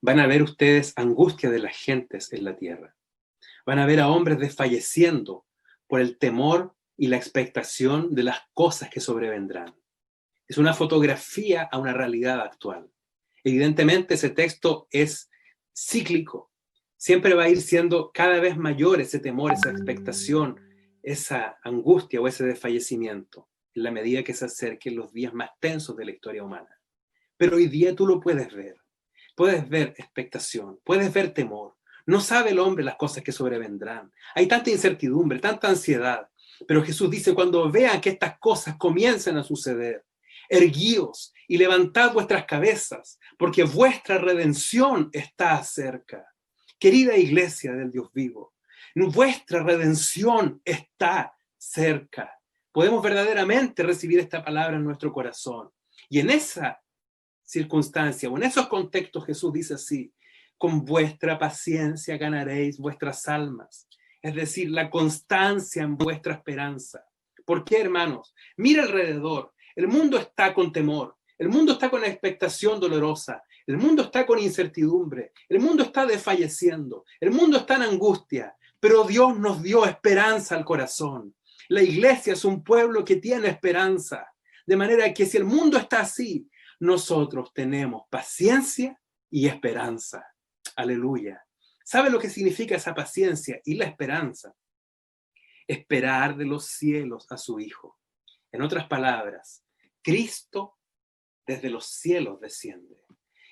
van a ver ustedes angustia de las gentes en la tierra. Van a ver a hombres desfalleciendo por el temor y la expectación de las cosas que sobrevendrán. Es una fotografía a una realidad actual. Evidentemente ese texto es cíclico. Siempre va a ir siendo cada vez mayor ese temor, esa expectación, esa angustia o ese desfallecimiento en la medida que se acerquen los días más tensos de la historia humana. Pero hoy día tú lo puedes ver. Puedes ver expectación, puedes ver temor. No sabe el hombre las cosas que sobrevendrán. Hay tanta incertidumbre, tanta ansiedad. Pero Jesús dice, cuando vean que estas cosas comiencen a suceder, erguíos y levantad vuestras cabezas, porque vuestra redención está cerca. Querida iglesia del Dios vivo, vuestra redención está cerca. Podemos verdaderamente recibir esta palabra en nuestro corazón. Y en esa circunstancia o en esos contextos Jesús dice así: con vuestra paciencia ganaréis vuestras almas. Es decir, la constancia en vuestra esperanza. ¿Por qué, hermanos? Mira alrededor. El mundo está con temor. El mundo está con expectación dolorosa. El mundo está con incertidumbre. El mundo está desfalleciendo. El mundo está en angustia. Pero Dios nos dio esperanza al corazón. La iglesia es un pueblo que tiene esperanza. De manera que si el mundo está así, nosotros tenemos paciencia y esperanza. Aleluya. ¿Sabe lo que significa esa paciencia y la esperanza? Esperar de los cielos a su Hijo. En otras palabras, Cristo desde los cielos desciende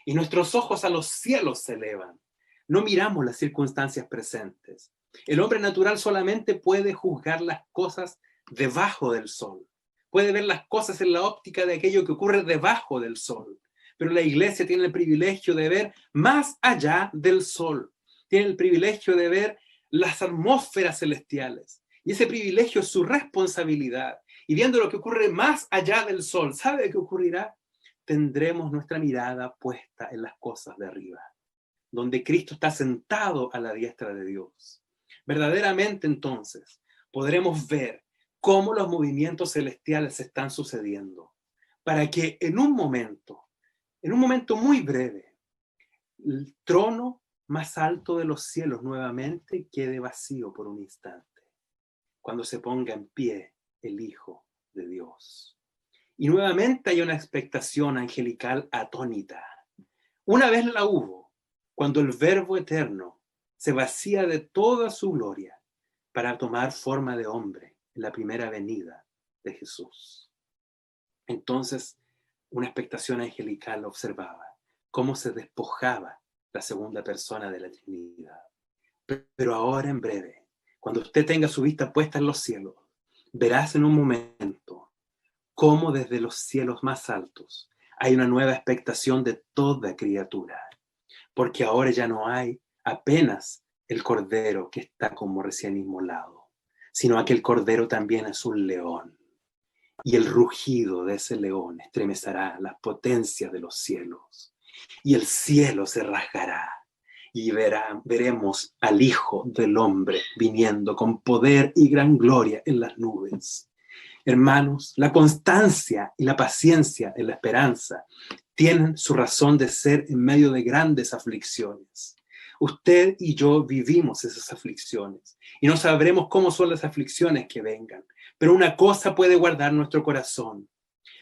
y nuestros ojos a los cielos se elevan. No miramos las circunstancias presentes. El hombre natural solamente puede juzgar las cosas debajo del sol. Puede ver las cosas en la óptica de aquello que ocurre debajo del sol. Pero la iglesia tiene el privilegio de ver más allá del sol. Tiene el privilegio de ver las atmósferas celestiales. Y ese privilegio es su responsabilidad. Y viendo lo que ocurre más allá del sol, ¿sabe qué ocurrirá? Tendremos nuestra mirada puesta en las cosas de arriba, donde Cristo está sentado a la diestra de Dios. Verdaderamente entonces podremos ver cómo los movimientos celestiales están sucediendo, para que en un momento muy breve, el trono más alto de los cielos nuevamente quede vacío por un instante, cuando se ponga en pie el Hijo de Dios. Y nuevamente hay una expectación angelical atónita. Una vez la hubo, cuando el Verbo eterno se vacía de toda su gloria para tomar forma de hombre en la primera venida de Jesús. Entonces, una expectación angelical observaba cómo se despojaba la segunda persona de la Trinidad. Pero ahora en breve, cuando usted tenga su vista puesta en los cielos, verás en un momento cómo desde los cielos más altos hay una nueva expectación de toda criatura, porque ahora ya no hay apenas el cordero que está como recién inmolado, sino aquel cordero también es un león, y el rugido de ese león estremecerá las potencias de los cielos, y el cielo se rasgará, y veremos al Hijo del Hombre viniendo con poder y gran gloria en las nubes. Hermanos, la constancia y la paciencia en la esperanza tienen su razón de ser en medio de grandes aflicciones. Usted y yo vivimos esas aflicciones y no sabremos cómo son las aflicciones que vengan, pero una cosa puede guardar nuestro corazón.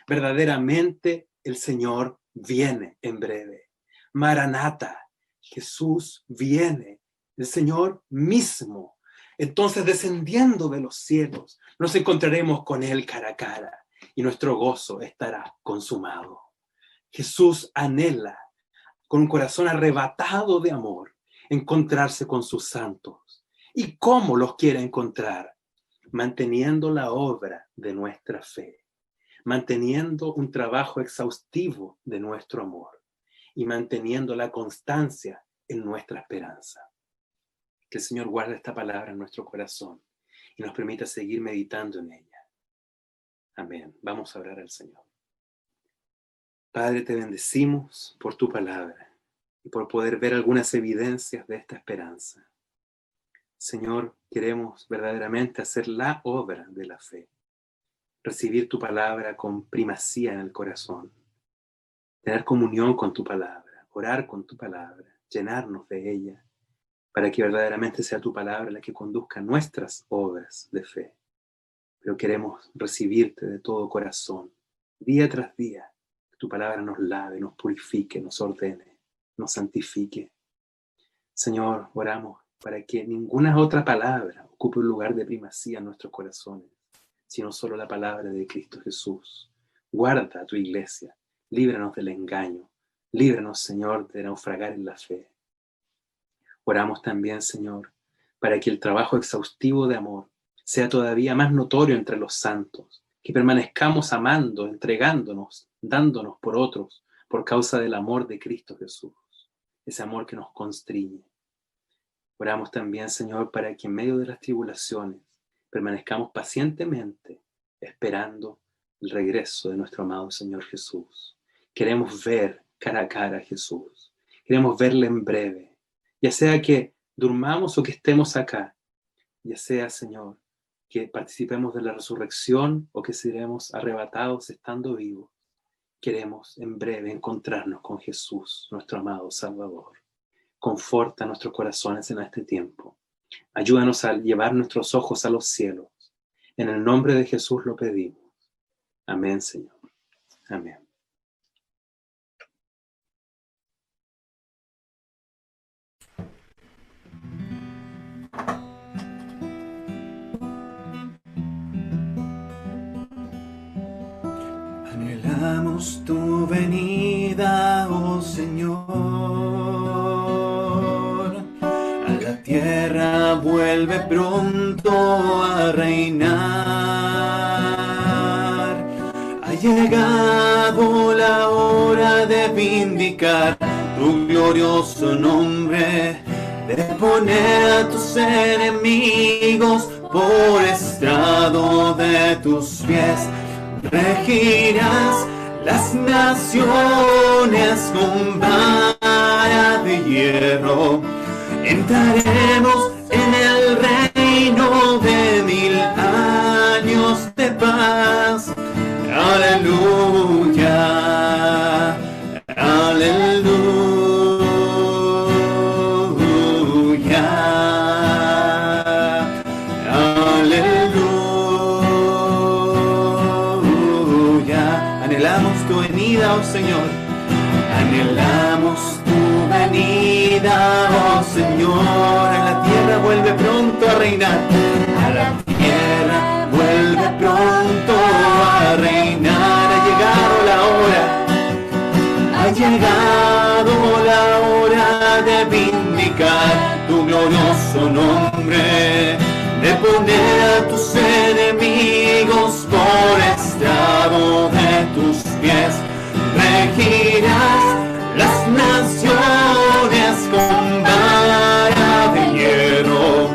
Verdaderamente el Señor viene en breve. Maranata, Jesús viene, el Señor mismo. Entonces, descendiendo de los cielos, nos encontraremos con Él cara a cara y nuestro gozo estará consumado. Jesús anhela, con un corazón arrebatado de amor, encontrarse con sus santos. ¿Y cómo los quiere encontrar? Manteniendo la obra de nuestra fe, manteniendo un trabajo exhaustivo de nuestro amor y manteniendo la constancia en nuestra esperanza. Que el Señor guarde esta palabra en nuestro corazón y nos permita seguir meditando en ella. Amén. Vamos a orar al Señor. Padre, te bendecimos por tu palabra y por poder ver algunas evidencias de esta esperanza. Señor, queremos verdaderamente hacer la obra de la fe, recibir tu palabra con primacía en el corazón, tener comunión con tu palabra, orar con tu palabra, llenarnos de ella, para que verdaderamente sea tu palabra la que conduzca nuestras obras de fe. Pero queremos recibirte de todo corazón, día tras día, que tu palabra nos lave, nos purifique, nos ordene, nos santifique. Señor, oramos para que ninguna otra palabra ocupe un lugar de primacía en nuestros corazones, sino solo la palabra de Cristo Jesús. Guarda a tu iglesia, líbranos del engaño, líbranos, Señor, de naufragar en la fe. Oramos también, Señor, para que el trabajo exhaustivo de amor sea todavía más notorio entre los santos, que permanezcamos amando, entregándonos, dándonos por otros, por causa del amor de Cristo Jesús, ese amor que nos constriñe. Oramos también, Señor, para que en medio de las tribulaciones permanezcamos pacientemente esperando el regreso de nuestro amado Señor Jesús. Queremos ver cara a cara a Jesús. Queremos verle en breve. Ya sea que durmamos o que estemos acá. Ya sea, Señor, que participemos de la resurrección o que seremos arrebatados estando vivos. Queremos en breve encontrarnos con Jesús, nuestro amado Salvador. Conforta nuestros corazones en este tiempo. Ayúdanos a llevar nuestros ojos a los cielos. En el nombre de Jesús lo pedimos. Amén, Señor. Amén. Anhelamos tu venida, oh Señor. A la tierra vuelve pronto a reinar. Ha llegado la hora de vindicar tu glorioso nombre de poner a tus enemigos por estrado de tus pies. Regirás las naciones con vara de hierro. Entraremos en el reino de 1000 años de paz. Aleluya, aleluya, aleluya. Anhelamos tu venida, oh Señor. Anhelamos tu venida, oh Señor. A la tierra vuelve pronto a reinar. A la tierra vuelve pronto a reinar. Ha llegado la hora. Ha llegado la hora de vindicar tu glorioso nombre, de poner a tus enemigos por estrado de tus pies. Regirás las naciones con vara de hierro.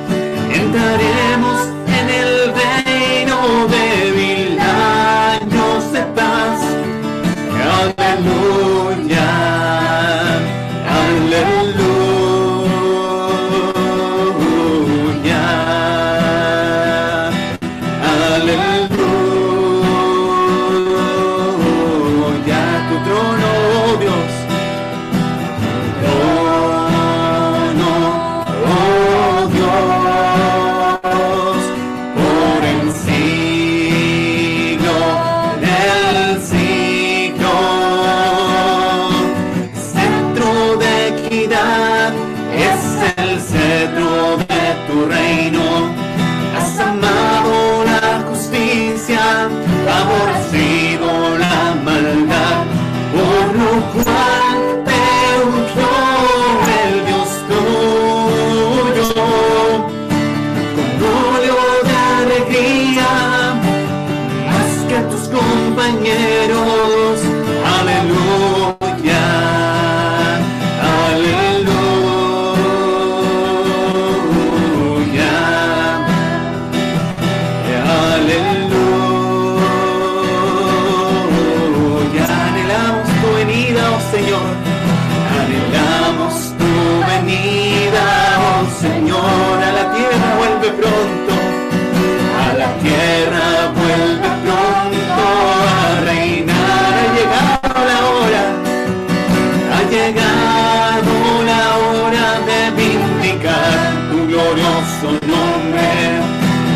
Entraremos en el reino de 1000 años de paz. Aleluya, aleluya, aleluya. Tu trono, oh Dios, trono, oh Dios, por el siglo del siglo. Centro de equidad es el cetro de tu reino. Has amado la justicia, aborrecido la maldad, por lo cual te ungió el Dios tuyo con óleo de alegría, más que a tus compañeros. Aleluya, aleluya, aleluya. Anhelamos tu venida, oh Señor. Anhelamos tu venida, oh Señor. A la tierra vuelve pronto. A la tierra vuelve pronto a reinar. Ha llegado la hora. Ha llegado la hora de vindicar tu glorioso nombre,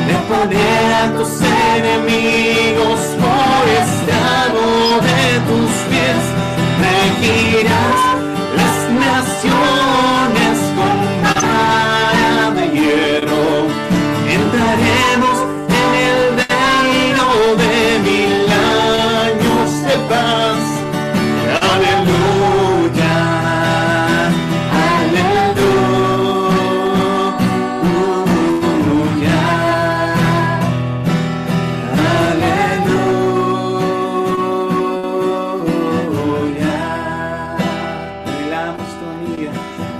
de poner a tus enemigos por estrado de tus pies. Regirás las naciones con vara de hierro. Entraremos en el reino de 1000 años de paz. Aleluya, aleluya, aleluya. Anhelamos tu venida,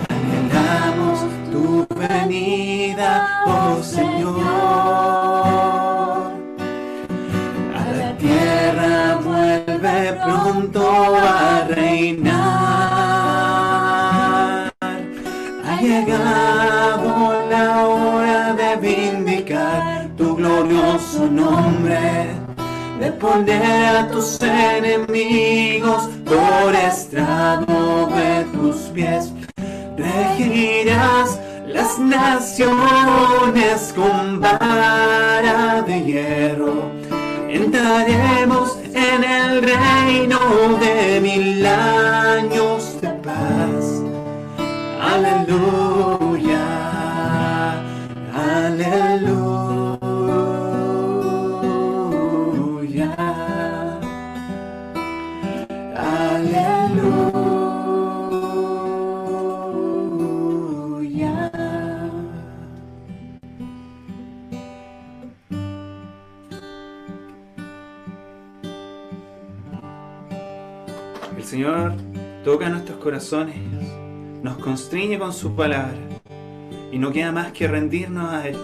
anhelamos tu venida, oh Señor. A la tierra vuelve pronto a reinar. Ha llegado la hora de vindicar tu glorioso nombre, de poner a tus enemigos por estrado de tus pies. Regirás las naciones con vara de hierro. Entraremos en el reino de 1000 años de paz. Aleluya, aleluya, aleluya. El Señor toca nuestros corazones, nos constriñe con su palabra y no queda más que rendirnos a Él.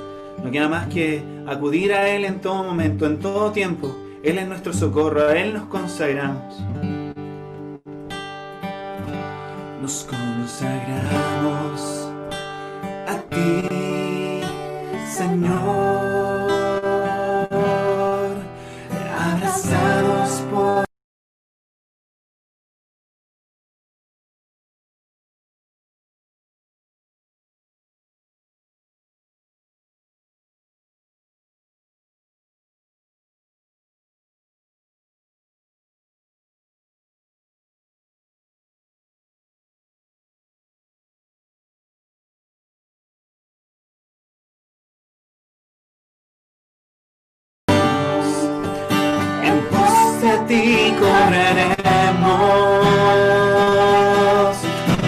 No queda más que acudir a Él en todo momento, en todo tiempo. Él es nuestro socorro, a Él nos consagramos. Nos consagramos a ti, Señor, abrazados por ti correremos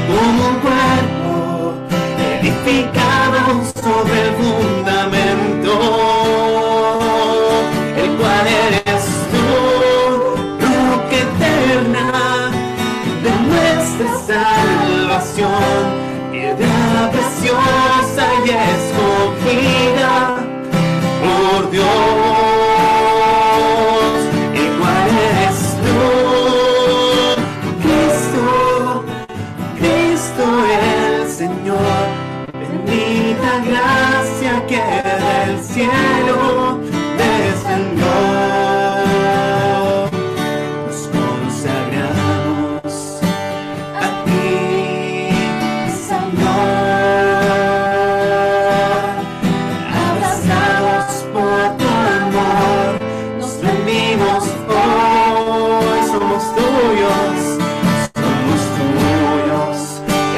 como un cuerpo edificado sobre el fundamento, el cual eres tú, roca eterna de nuestra salvación, piedra preciosa y escogida por Dios. Gracia que del cielo descendió. Nos consagramos a ti, Señor, abrazados por tu amor, nos rendimos hoy, somos tuyos,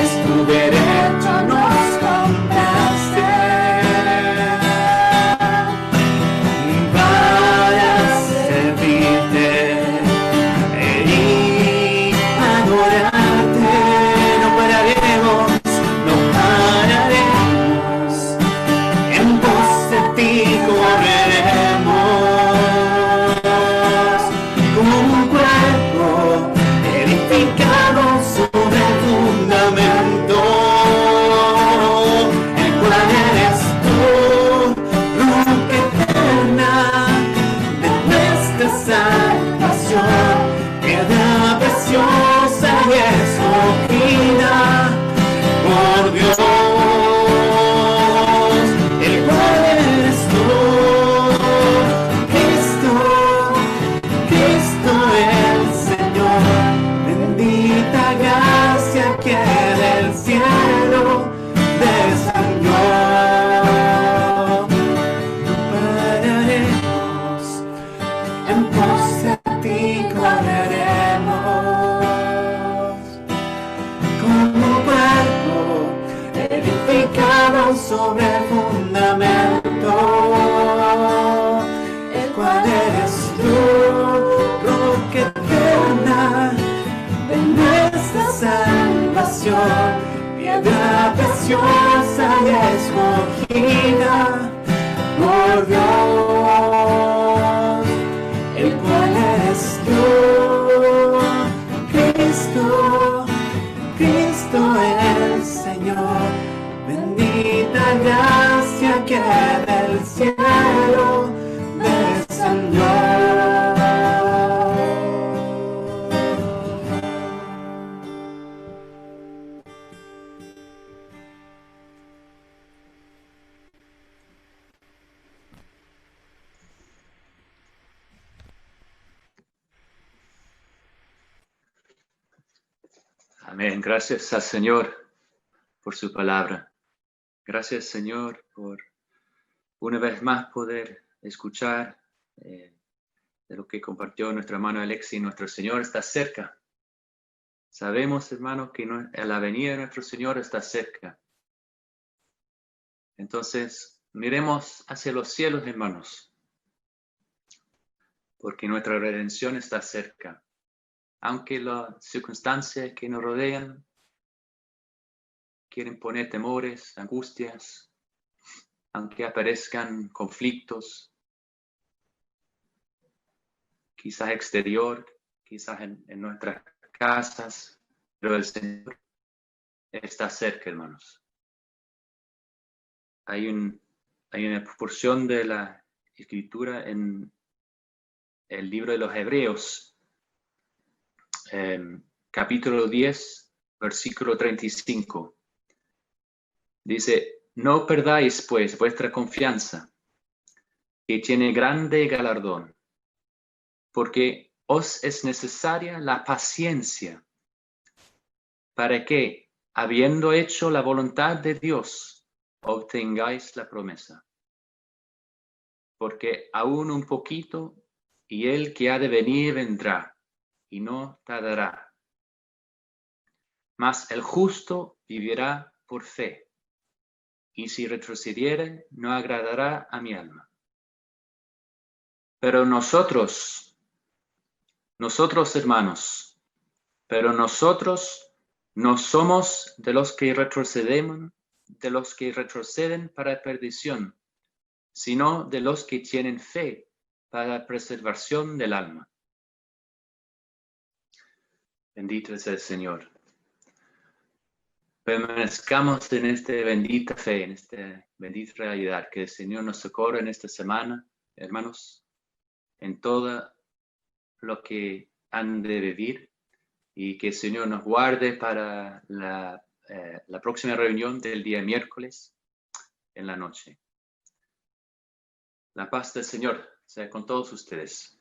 es tu derecho, nos compraste. Sobre el fundamento, el cual eres tú, roca eterna de nuestra salvación, piedra preciosa y escogida por Dios, el cual eres tú, Cristo el Señor. Bendita gracia que del cielo descendió. Amén. Gracias al Señor por su palabra. Gracias, Señor, por una vez más poder escuchar de lo que compartió nuestra hermana Alexi. Nuestro Señor está cerca. Sabemos, hermanos, que la venida de nuestro Señor está cerca. Entonces, miremos hacia los cielos, hermanos, porque nuestra redención está cerca. Aunque las circunstancias que nos rodean quieren poner temores, angustias, aunque aparezcan conflictos, quizás exterior, quizás en nuestras casas, pero el Señor está cerca, hermanos. hay una porción de la Escritura en el libro de los Hebreos, capítulo 10, versículo 35. Dice, no perdáis pues vuestra confianza, que tiene grande galardón, porque os es necesaria la paciencia, para que, habiendo hecho la voluntad de Dios, obtengáis la promesa. Porque aún un poquito, y el que ha de venir vendrá, y no tardará. Mas el justo vivirá por fe, y si retrocediere, no agradará a mi alma. Pero nosotros hermanos, pero nosotros no somos de los que retroceden para perdición, sino de los que tienen fe para preservación del alma. Bendito es el Señor. Permanezcamos en esta bendita fe, en esta bendita realidad, que el Señor nos socorra en esta semana, hermanos, en todo lo que han de vivir, y que el Señor nos guarde para la próxima reunión del día miércoles en la noche. La paz del Señor sea con todos ustedes.